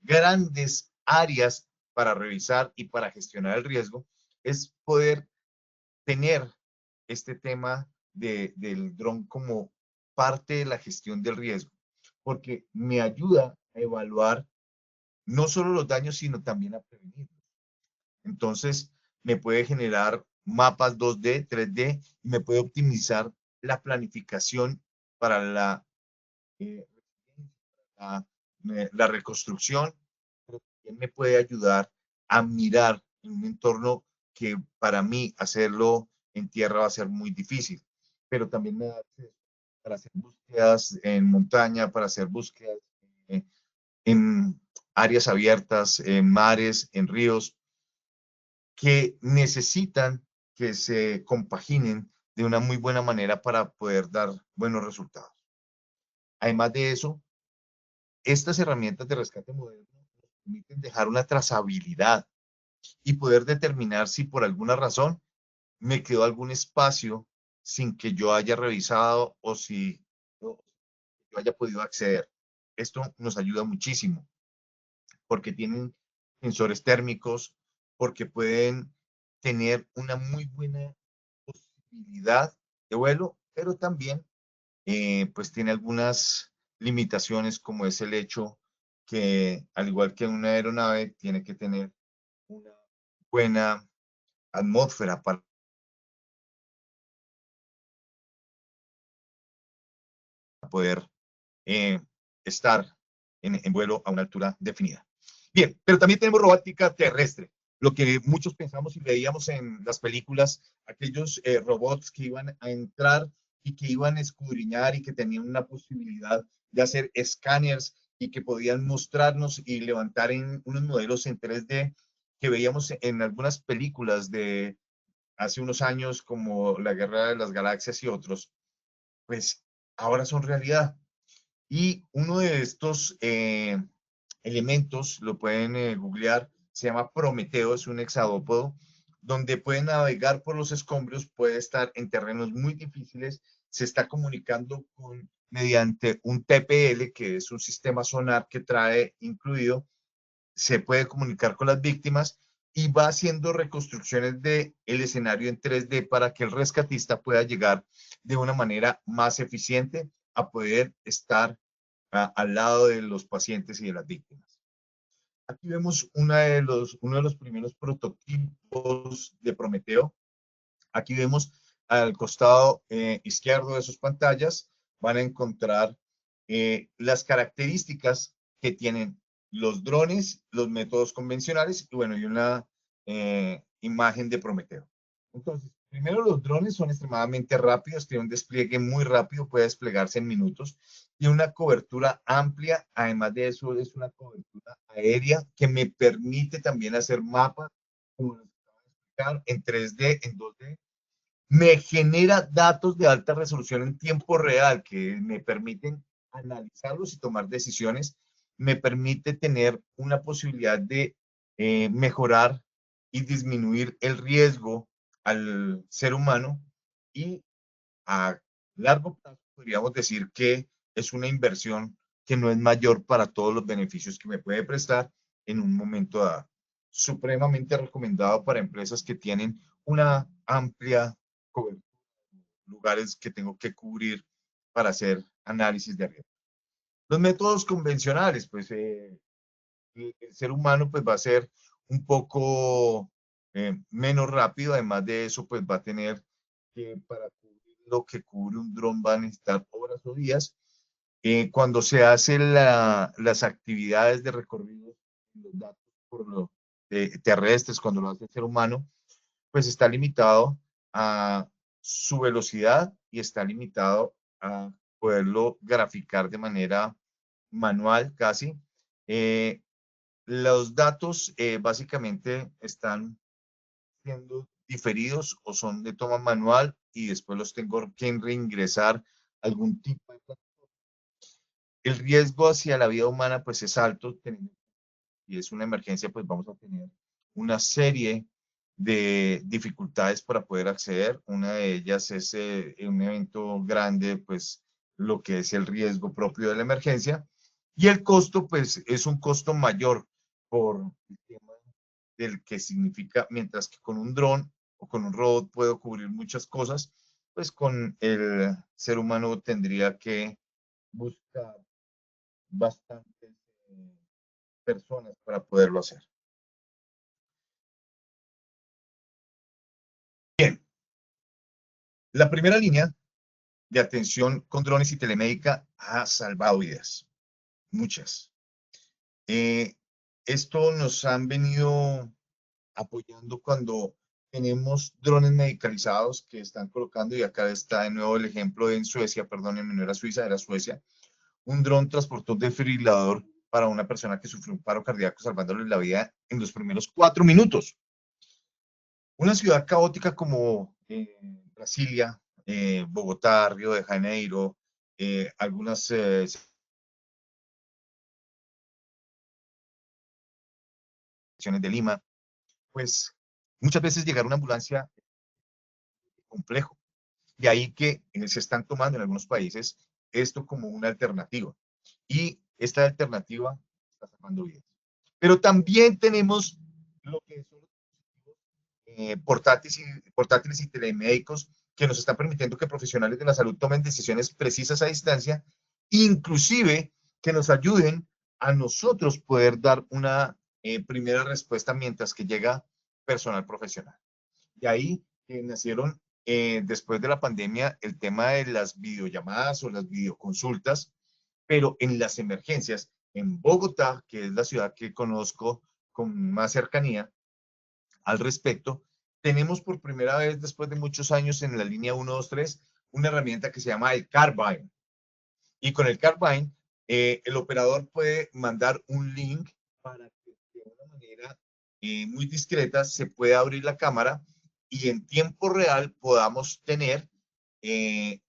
grandes áreas para revisar y para gestionar el riesgo, es poder tener este tema del dron como parte de la gestión del riesgo, porque me ayuda a evaluar no solo los daños, sino también a prevenirlos. Entonces, me puede generar mapas 2D, 3D, y me puede optimizar la planificación para eh, la reconstrucción, pero también me puede ayudar a mirar en un entorno que para mí hacerlo en tierra va a ser muy difícil, pero también me da acceso para hacer búsquedas en montaña, para hacer búsquedas en áreas abiertas, en mares, en ríos, que necesitan que se compaginen de una muy buena manera para poder dar buenos resultados. Además de eso, estas herramientas de rescate moderno nos permiten dejar una trazabilidad y poder determinar si por alguna razón me quedó algún espacio sin que yo haya revisado o si yo haya podido acceder. Esto nos ayuda muchísimo porque tienen sensores térmicos, porque pueden tener una muy buena posibilidad de vuelo, pero también pues tiene algunas limitaciones, como es el hecho que, al igual que una aeronave, tiene que tener una buena atmósfera para poder eh, estar en vuelo a una altura definida. Bien, pero también tenemos robótica terrestre, lo que muchos pensamos y veíamos en las películas, aquellos robots que iban a entrar y que iban a escudriñar y que tenían una posibilidad de hacer escáneres y que podían mostrarnos y levantar en unos modelos en 3D que veíamos en algunas películas de hace unos años como La Guerra de las Galaxias y otros, pues ahora son realidad. Y uno de estos elementos, lo pueden googlear, se llama Prometeo, es un hexadópodo, donde puede navegar por los escombros, puede estar en terrenos muy difíciles, se está comunicando mediante un TPL, que es un sistema sonar que trae incluido, se puede comunicar con las víctimas y va haciendo reconstrucciones del escenario en 3D para que el rescatista pueda llegar de una manera más eficiente a poder estar al lado de los pacientes y de las víctimas. Aquí vemos uno de los primeros prototipos de Prometeo. Aquí vemos al costado izquierdo de sus pantallas, van a encontrar las características que tienen los drones, los métodos convencionales y bueno, y una imagen de Prometeo. Entonces, primero los drones son extremadamente rápidos, tienen un despliegue muy rápido, puede desplegarse en minutos, tiene una cobertura amplia, además de eso es una cobertura aérea que me permite también hacer mapas, como les acabo de explicar, en 3D, en 2D, me genera datos de alta resolución en tiempo real que me permiten analizarlos y tomar decisiones, me permite tener una posibilidad de mejorar y disminuir el riesgo al ser humano y a largo plazo podríamos decir que es una inversión que no es mayor para todos los beneficios que me puede prestar en un momento dado. Supremamente recomendado para empresas que tienen una amplia cobertura, lugares que tengo que cubrir para hacer análisis de riesgo. Los métodos convencionales, pues el ser humano pues va a ser un poco menos rápido, además de eso pues va a tener que para cubrir lo que cubre un dron va a necesitar horas o días. Cuando se hacen las actividades de recorrido, los datos por lo, terrestres, cuando lo hace el ser humano, pues está limitado a su velocidad y está limitado a poderlo graficar de manera manual casi. Eh, los datos básicamente están siendo diferidos o son de toma manual y después los tengo que reingresar algún tipo de... El riesgo hacia la vida humana pues es alto, y es una emergencia, pues vamos a tener una serie de dificultades para poder acceder. Una de ellas es un evento grande, pues lo que es el riesgo propio de la emergencia. Y el costo, pues es un costo mayor por el tema del que significa, mientras que con un dron o con un robot puedo cubrir muchas cosas, pues con el ser humano tendría que buscar bastantes personas para poderlo hacer. Bien, la primera línea de atención con drones y telemédica ha salvado vidas, muchas. Esto nos han venido apoyando cuando tenemos drones medicalizados que están colocando, y acá está de nuevo el ejemplo en Suecia, perdónenme, no era Suiza, era Suecia. Un dron transportó un desfibrilador para una persona que sufrió un paro cardíaco, salvándole la vida en los primeros 4 minutos. Una ciudad caótica como Brasilia, Bogotá, Río de Janeiro, algunas secciones de Lima, pues muchas veces llegar a una ambulancia es complejo. De ahí que se están tomando en algunos países esto como una alternativa. Y esta alternativa está salvando vidas. Pero también tenemos lo que son portátiles y telemédicos que nos está permitiendo que profesionales de la salud tomen decisiones precisas a distancia, inclusive que nos ayuden a nosotros poder dar una primera respuesta mientras que llega personal profesional. De ahí nacieron, después de la pandemia, el tema de las videollamadas o las videoconsultas, pero en las emergencias, en Bogotá, que es la ciudad que conozco con más cercanía al respecto, tenemos por primera vez, después de muchos años en la línea 123, una herramienta que se llama el Carbyne. Y con el Carbyne, el operador puede mandar un link para que de una manera muy discreta se pueda abrir la cámara y en tiempo real podamos tener en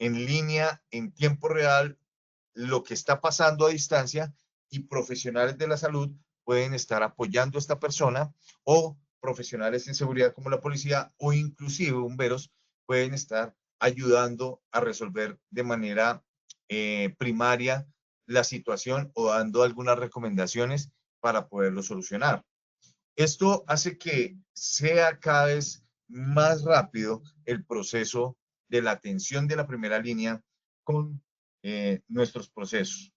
línea, en tiempo real, lo que está pasando a distancia y profesionales de la salud pueden estar apoyando a esta persona o profesionales en seguridad como la policía o inclusive bomberos pueden estar ayudando a resolver de manera primaria la situación o dando algunas recomendaciones para poderlo solucionar. Esto hace que sea cada vez más rápido el proceso de la atención de la primera línea con nuestros procesos.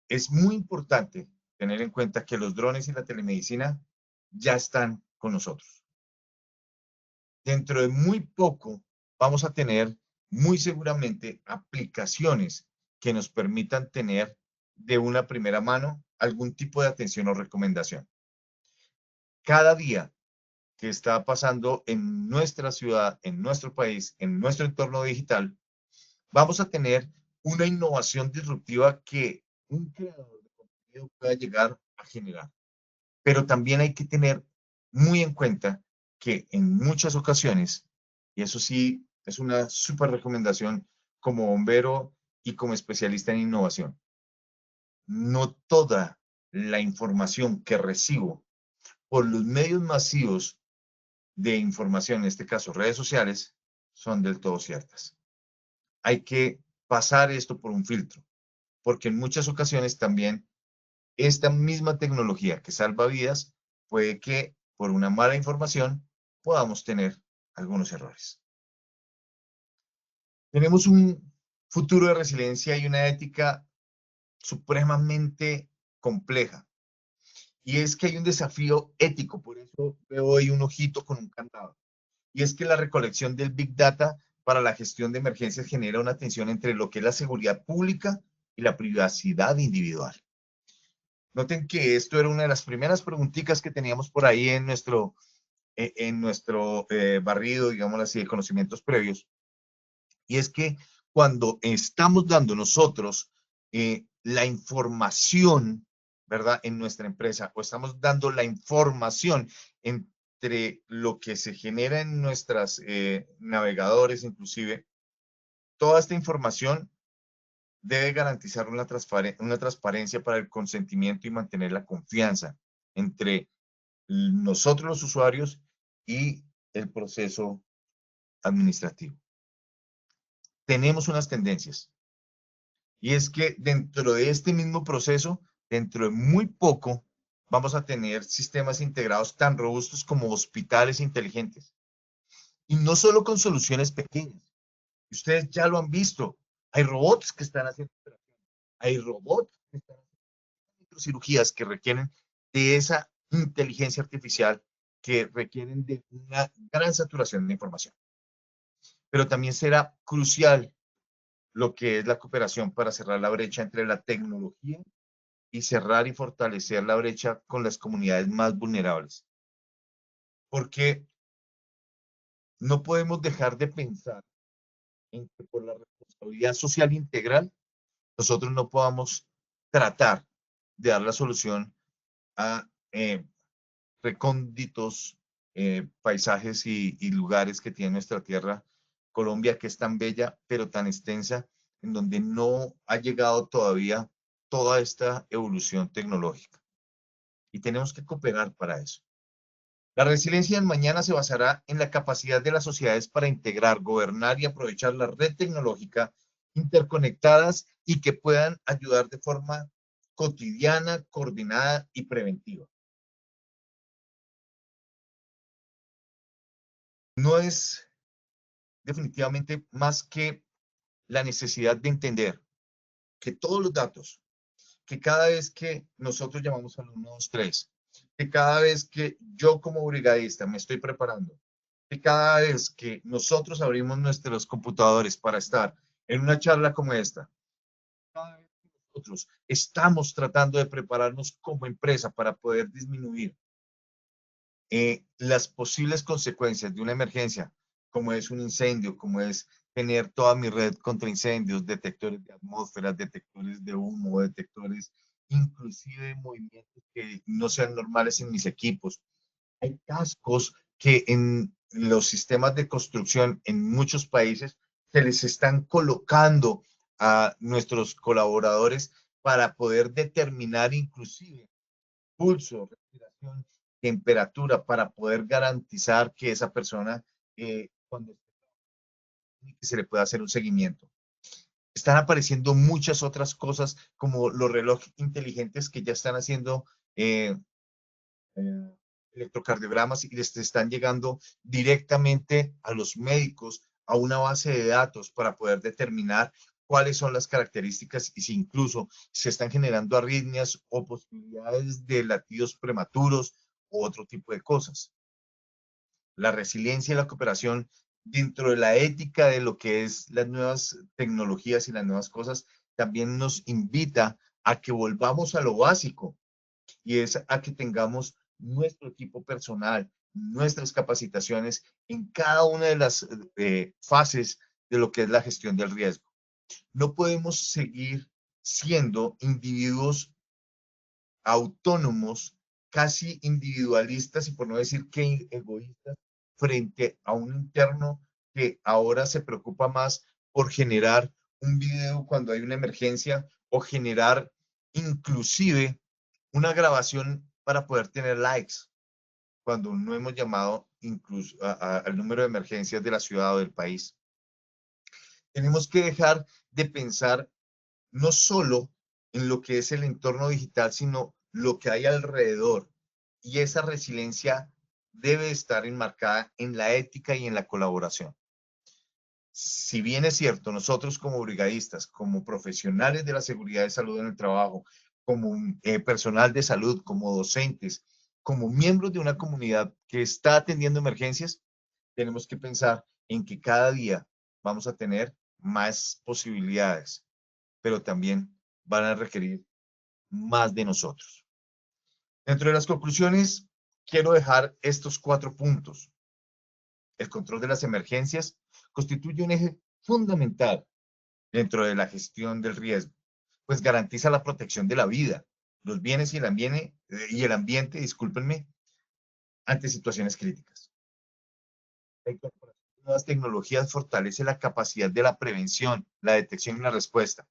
Es muy importante tener en cuenta que los drones y la telemedicina ya están con nosotros. Dentro de muy poco vamos a tener muy seguramente aplicaciones que nos permitan tener de una primera mano algún tipo de atención o recomendación. Cada día que está pasando en nuestra ciudad, en nuestro país, en nuestro entorno digital, vamos a tener una innovación disruptiva que un creador de contenido pueda llegar a generar. Pero también hay que tener muy en cuenta que en muchas ocasiones, y eso sí es una súper recomendación como bombero y como especialista en innovación, no toda la información que recibo por los medios masivos de información, en este caso redes sociales, son del todo ciertas. Hay que pasar esto por un filtro, porque en muchas ocasiones también esta misma tecnología que salva vidas puede que por una mala información podamos tener algunos errores. Tenemos un futuro de resiliencia y una ética supremamente compleja. Y es que hay un desafío ético, por eso veo ahí un ojito con un candado. Y es que la recolección del Big Data para la gestión de emergencias genera una tensión entre lo que es la seguridad pública y la privacidad individual. Noten que esto era una de las primeras preguntitas que teníamos por ahí en nuestro barrido, digamos así, de conocimientos previos. Y es que cuando estamos dando nosotros la información, ¿verdad? En nuestra empresa, o estamos dando la información entre lo que se genera en nuestras navegadores, inclusive, toda esta información debe garantizar una transparencia para el consentimiento y mantener la confianza entre nosotros los usuarios y el proceso administrativo. Tenemos unas tendencias y es que dentro de este mismo proceso, dentro de muy poco, vamos a tener sistemas integrados tan robustos como hospitales inteligentes. Y no solo con soluciones pequeñas. Ustedes ya lo han visto. Hay robots que están haciendo operaciones. Hay robots que están haciendo cirugías que requieren de esa inteligencia artificial que requieren de una gran saturación de información. Pero también será crucial lo que es la cooperación para cerrar la brecha entre la tecnología y cerrar y fortalecer la brecha con las comunidades más vulnerables. Porque no podemos dejar de pensar en que por la responsabilidad social integral nosotros no podamos tratar de dar la solución a recónditos paisajes y lugares que tiene nuestra tierra, Colombia, que es tan bella, pero tan extensa, en donde no ha llegado todavía toda esta evolución tecnológica. Y tenemos que cooperar para eso. La resiliencia del mañana se basará en la capacidad de las sociedades para integrar, gobernar y aprovechar la red tecnológica interconectadas y que puedan ayudar de forma cotidiana, coordinada y preventiva. No es definitivamente más que la necesidad de entender que todos los datos, que cada vez que nosotros llamamos al 123, que cada vez que yo como brigadista me estoy preparando, que cada vez que nosotros abrimos nuestros computadores para estar en una charla como esta, cada vez que nosotros estamos tratando de prepararnos como empresa para poder disminuir las posibles consecuencias de una emergencia, como es un incendio, como es tener toda mi red contra incendios, detectores de atmósferas, detectores de humo, detectores inclusive de movimientos que no sean normales en mis equipos. Hay cascos que en los sistemas de construcción en muchos países se les están colocando a nuestros colaboradores para poder determinar inclusive pulso, respiración, temperatura, para poder garantizar que esa persona, cuando se le pueda hacer un seguimiento. Están apareciendo muchas otras cosas como los relojes inteligentes que ya están haciendo eh, eh, electrocardiogramas y les están llegando directamente a los médicos a una base de datos para poder determinar cuáles son las características y si incluso se están generando arritmias o posibilidades de latidos prematuros u otro tipo de cosas. La resiliencia y la cooperación dentro de la ética de lo que es las nuevas tecnologías y las nuevas cosas también nos invita a que volvamos a lo básico, y es a que tengamos nuestro equipo personal, nuestras capacitaciones en cada una de las fases de lo que es la gestión del riesgo. No podemos seguir siendo individuos autónomos, casi individualistas y por no decir que egoístas, frente a un interno que ahora se preocupa más por generar un video cuando hay una emergencia o generar inclusive una grabación para poder tener likes cuando no hemos llamado incluso al número de emergencias de la ciudad o del país. Tenemos que dejar de pensar no solo en lo que es el entorno digital, sino lo que hay alrededor. Y esa resiliencia debe estar enmarcada en la ética y en la colaboración. Si bien es cierto, nosotros como brigadistas, como profesionales de la seguridad de salud en el trabajo, como personal de salud, como docentes, como miembros de una comunidad que está atendiendo emergencias, tenemos que pensar en que cada día vamos a tener más posibilidades, pero también van a requerir más de nosotros. Dentro de las conclusiones, quiero dejar estos 4 puntos. El control de las emergencias constituye un eje fundamental dentro de la gestión del riesgo, pues garantiza la protección de la vida, los bienes y el ambiente, discúlpenme, ante situaciones críticas. La incorporación de nuevas tecnologías fortalece la capacidad de la prevención, la detección y la respuesta.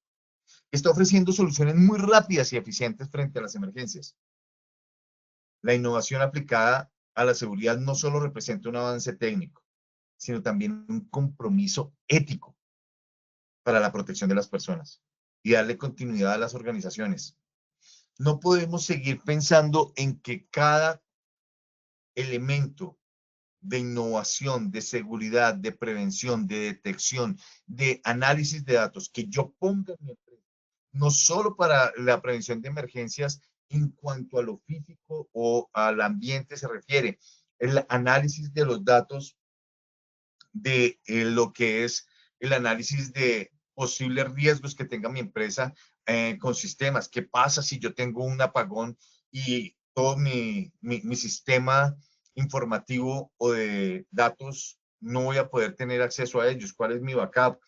Está ofreciendo soluciones muy rápidas y eficientes frente a las emergencias. La innovación aplicada a la seguridad no solo representa un avance técnico, sino también un compromiso ético para la protección de las personas y darle continuidad a las organizaciones. No podemos seguir pensando en que cada elemento de innovación, de seguridad, de prevención, de detección, de análisis de datos que yo ponga en mi empresa, no solo para la prevención de emergencias en cuanto a lo físico o al ambiente se refiere, el análisis de los datos de lo que es el análisis de posibles riesgos que tenga mi empresa con sistemas. ¿Qué pasa si yo tengo un apagón y todo mi sistema informativo o de datos no voy a poder tener acceso a ellos? ¿Cuál es mi backup?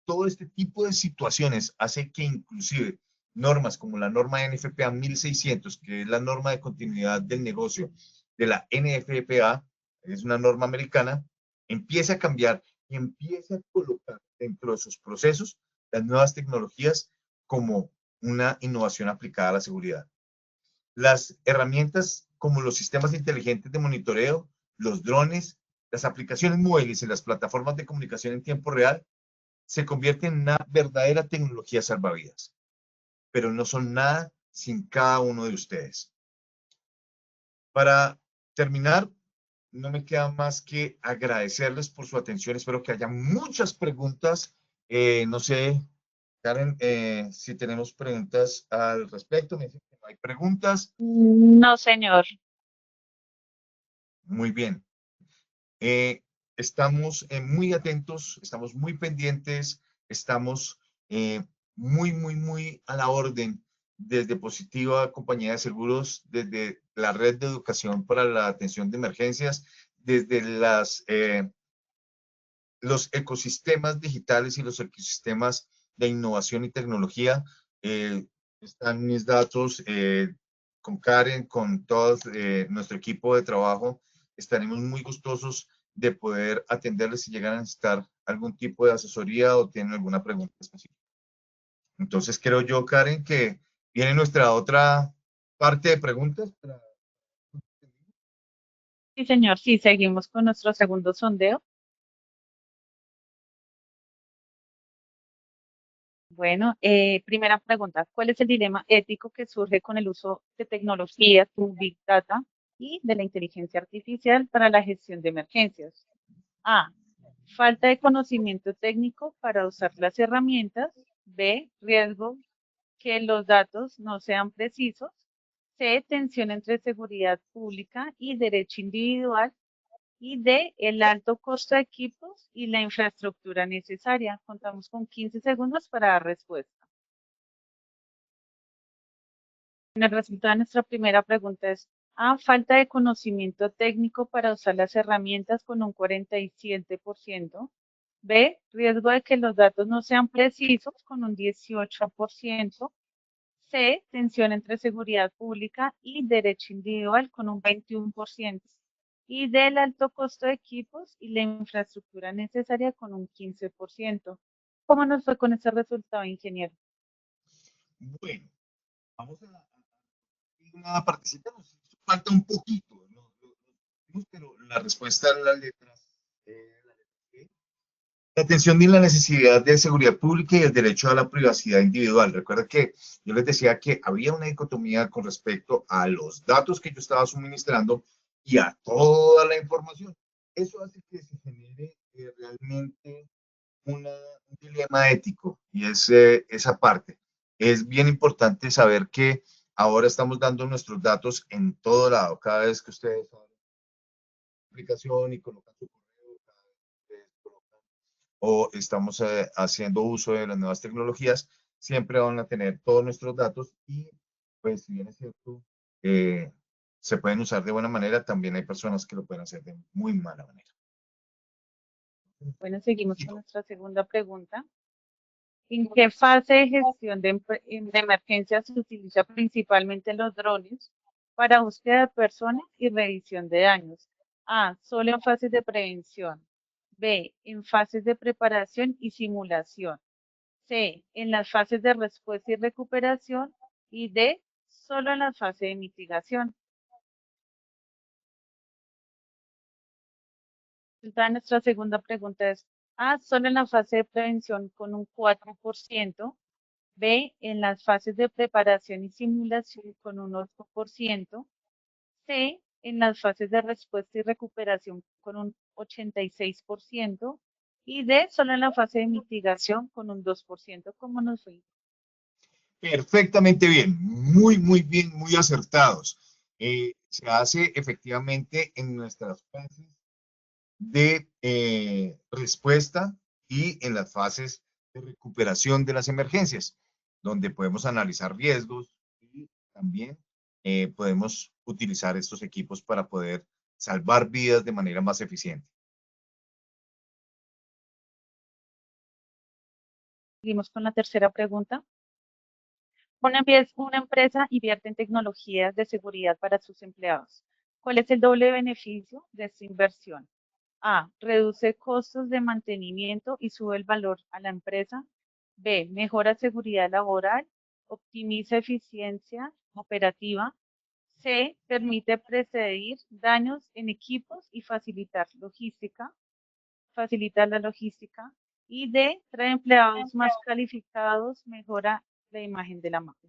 Todo este tipo de situaciones hace que inclusive normas como la norma NFPA 1600, que es la norma de continuidad del negocio de la NFPA, es una norma americana, empiece a cambiar y empiece a colocar dentro de sus procesos las nuevas tecnologías como una innovación aplicada a la seguridad. Las herramientas como los sistemas inteligentes de monitoreo, los drones, las aplicaciones móviles y las plataformas de comunicación en tiempo real se convierten en una verdadera tecnología salvavidas, pero no son nada sin cada uno de ustedes. Para terminar, no me queda más que agradecerles por su atención. Espero que haya muchas preguntas. No sé, Karen, si tenemos preguntas al respecto. Me dicen que no hay preguntas. No, señor. Muy bien. Estamos muy atentos, estamos muy pendientes, estamos muy a la orden desde Positiva Compañía de Seguros, desde la red de educación para la atención de emergencias, desde los ecosistemas digitales y los ecosistemas de innovación y tecnología. Están mis datos con Karen, con todo nuestro equipo de trabajo. Estaremos muy gustosos de poder atenderles si llegan a necesitar algún tipo de asesoría o tienen alguna pregunta específica. Entonces creo yo, Karen, que viene nuestra otra parte de preguntas. Sí, señor. Sí, seguimos con nuestro segundo sondeo. Bueno, primera pregunta. ¿Cuál es el dilema ético que surge con el uso de tecnologías, Big Data y de la inteligencia artificial para la gestión de emergencias? A. Falta de conocimiento técnico para usar las herramientas. B. Riesgo que los datos no sean precisos. C. Tensión entre seguridad pública y derecho individual. Y D. El alto costo de equipos y la infraestructura necesaria. Contamos con 15 segundos para dar respuesta. El resultado de nuestra primera pregunta es A. Falta de conocimiento técnico para usar las herramientas con un 47%. B. Riesgo de que los datos no sean precisos con un 18%. C. Tensión entre seguridad pública y derecho individual con un 21%. Y D. El alto costo de equipos y la infraestructura necesaria con un 15%. ¿Cómo nos fue con ese resultado, ingeniero? Bueno, vamos a participar. Falta un poquito, ¿no? Pero la respuesta en las letras. La atención y la necesidad de seguridad pública y el derecho a la privacidad individual. Recuerda que yo les decía que había una dicotomía con respecto a los datos que yo estaba suministrando y a toda la información. Eso hace que se genere realmente un dilema ético y es esa parte. Es bien importante saber que ahora estamos dando nuestros datos en todo lado. Cada vez que ustedes abren la aplicación y colocan su correo, cada vez que ustedes colocan o estamos haciendo uso de las nuevas tecnologías, siempre van a tener todos nuestros datos y, pues, si bien es cierto, se pueden usar de buena manera, también hay personas que lo pueden hacer de muy mala manera. Bueno, seguimos con nuestra segunda pregunta. ¿En qué fase de gestión de emergencias se utiliza principalmente los drones para búsqueda de personas y revisión de daños? A. Solo en fases de prevención. B. En fases de preparación y simulación. C. En las fases de respuesta y recuperación. Y D. Solo en la fase de mitigación. Entonces, nuestra segunda pregunta es A. Solo en la fase de prevención con un 4%. B, en las fases de preparación y simulación con un 8%. C, en las fases de respuesta y recuperación con un 86%. Y D, solo en la fase de mitigación con un 2%. ¿Cómo nos fue? Perfectamente bien, muy bien, muy acertados. Se hace efectivamente en nuestras fases de respuesta y en las fases de recuperación de las emergencias, donde podemos analizar riesgos y también podemos utilizar estos equipos para poder salvar vidas de manera más eficiente. Seguimos con la tercera pregunta. Una empresa invierte en tecnologías de seguridad para sus empleados. ¿Cuál es el doble beneficio de esta inversión? A. Reduce costos de mantenimiento y sube el valor a la empresa. B. Mejora seguridad laboral, optimiza eficiencia operativa. C. Permite predecir daños en equipos y facilita la logística. Y D. Trae empleados más calificados, mejora la imagen de la marca.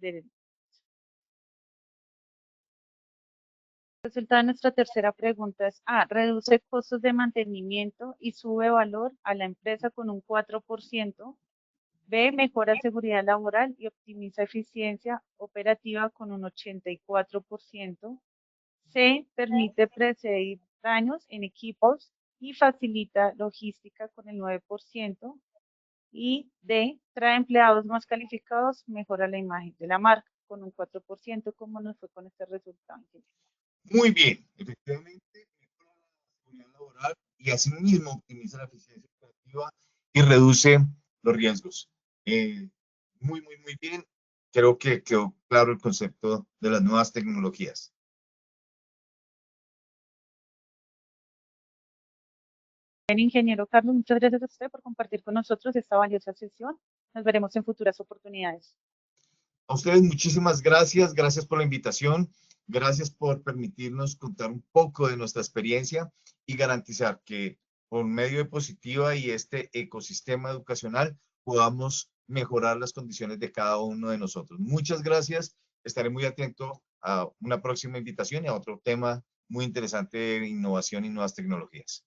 El resultado de nuestra tercera pregunta es A. Reduce costos de mantenimiento y sube valor a la empresa con un 4%. B. Mejora seguridad laboral y optimiza eficiencia operativa con un 84%. C. Permite predecir daños en equipos y facilita logística con el 9%. Y D. Trae empleados más calificados, mejora la imagen de la marca con un 4%. ¿Cómo nos fue con este resultado? Muy bien, efectivamente, mejora la seguridad laboral y asimismo optimiza la eficiencia operativa y reduce los riesgos. Muy bien. Creo que quedó claro el concepto de las nuevas tecnologías. Bien, ingeniero Carlos, muchas gracias a usted por compartir con nosotros esta valiosa sesión. Nos veremos en futuras oportunidades. A ustedes muchísimas gracias, gracias por la invitación, gracias por permitirnos contar un poco de nuestra experiencia y garantizar que por medio de Positiva y este ecosistema educacional podamos mejorar las condiciones de cada uno de nosotros. Muchas gracias, estaré muy atento a una próxima invitación y a otro tema muy interesante de innovación y nuevas tecnologías.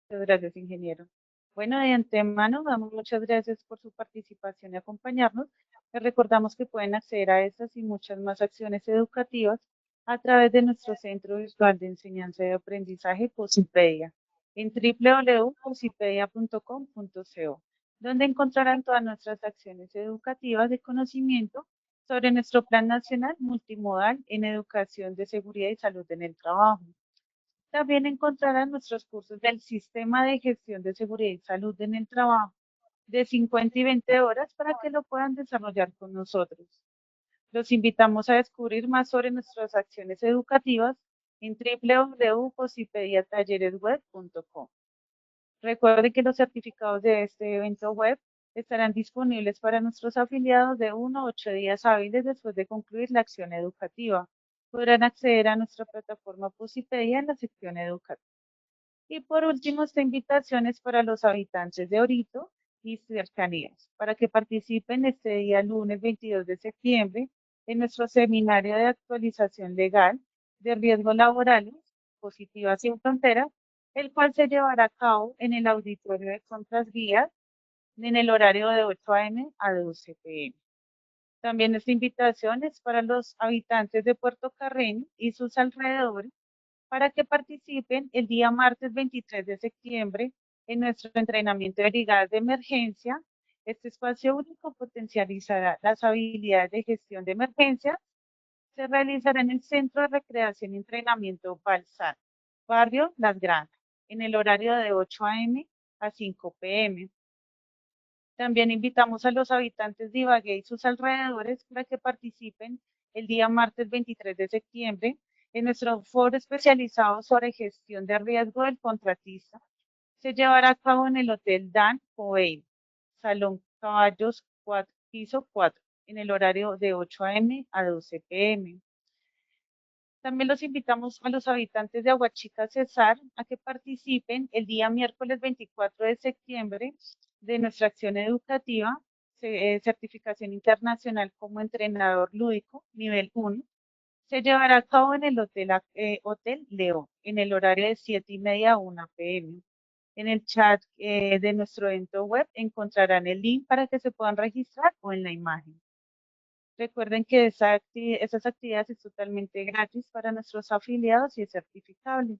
Muchas gracias, ingeniero. Bueno, de antemano, damos muchas gracias por su participación y acompañarnos. Les recordamos que pueden acceder a estas y muchas más acciones educativas a través de nuestro Centro Virtual de Enseñanza y Aprendizaje Posipedia en www.posipedia.com.co, donde encontrarán todas nuestras acciones educativas de conocimiento sobre nuestro Plan Nacional Multimodal en Educación de Seguridad y Salud en el Trabajo. También encontrarán nuestros cursos del Sistema de Gestión de Seguridad y Salud en el Trabajo de 50 y 20 horas para que lo puedan desarrollar con nosotros. Los invitamos a descubrir más sobre nuestras acciones educativas en www.posipediatalleresweb.com. Recuerde que los certificados de este evento web estarán disponibles para nuestros afiliados de 1 a 8 días hábiles después de concluir la acción educativa. Podrán acceder a nuestra plataforma Posipedia en la sección educativa. Y por último, esta invitación es para los habitantes de Orito y cercanías, para que participen este día lunes 22 de septiembre en nuestro seminario de actualización legal de riesgos laborales, Positiva sin Fronteras, el cual se llevará a cabo en el auditorio de Contras Guías en el horario de 8 a.m. a 12 p.m. También esta invitación es para los habitantes de Puerto Carreño y sus alrededores para que participen el día martes 23 de septiembre en nuestro entrenamiento de brigadas de emergencia. Este espacio único potencializará las habilidades de gestión de emergencias. Se realizará en el Centro de Recreación y Entrenamiento Balsar, barrio Las Granjas, en el horario de 8 a.m. a 5 p.m. También invitamos a los habitantes de Ibagué y sus alrededores para que participen el día martes 23 de septiembre en nuestro foro especializado sobre gestión de riesgo del contratista. Se llevará a cabo en el Hotel Dan Covein, Salón Caballos 4, piso 4, en el horario de 8 a.m. a 12 p.m. También los invitamos a los habitantes de Aguachica Cesar a que participen el día miércoles 24 de septiembre de nuestra acción educativa, certificación internacional como entrenador lúdico, nivel 1. Se llevará a cabo en el Hotel León, en el horario de 7:30 a 1 p.m. En el chat de nuestro evento web encontrarán el link para que se puedan registrar o en la imagen. Recuerden que esas actividades es totalmente gratis para nuestros afiliados y es certificable.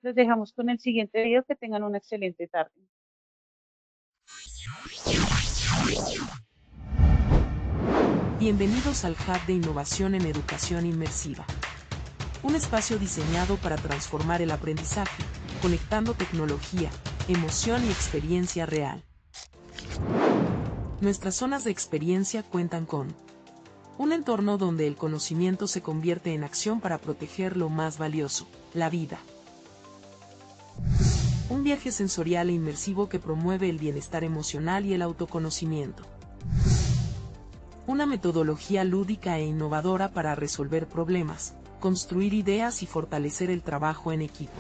Les dejamos con el siguiente video. Que tengan una excelente tarde. Bienvenidos al Hub de Innovación en Educación Inmersiva. Un espacio diseñado para transformar el aprendizaje, conectando tecnología, emoción y experiencia real. Nuestras zonas de experiencia cuentan con un entorno donde el conocimiento se convierte en acción para proteger lo más valioso, la vida. Un viaje sensorial e inmersivo que promueve el bienestar emocional y el autoconocimiento. Una metodología lúdica e innovadora para resolver problemas, construir ideas y fortalecer el trabajo en equipo.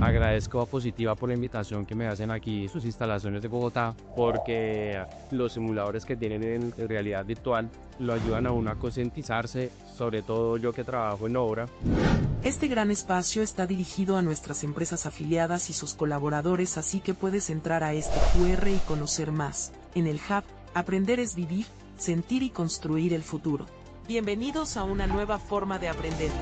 Agradezco a Positiva por la invitación que me hacen aquí en sus instalaciones de Bogotá, porque los simuladores que tienen en realidad virtual lo ayudan a uno a concientizarse, sobre todo yo que trabajo en obra, Este gran espacio está dirigido a nuestras empresas afiliadas y sus colaboradores, así que puedes entrar a este QR y conocer más. En el Hub, aprender es vivir, sentir y construir el futuro. Bienvenidos a una nueva forma de aprender.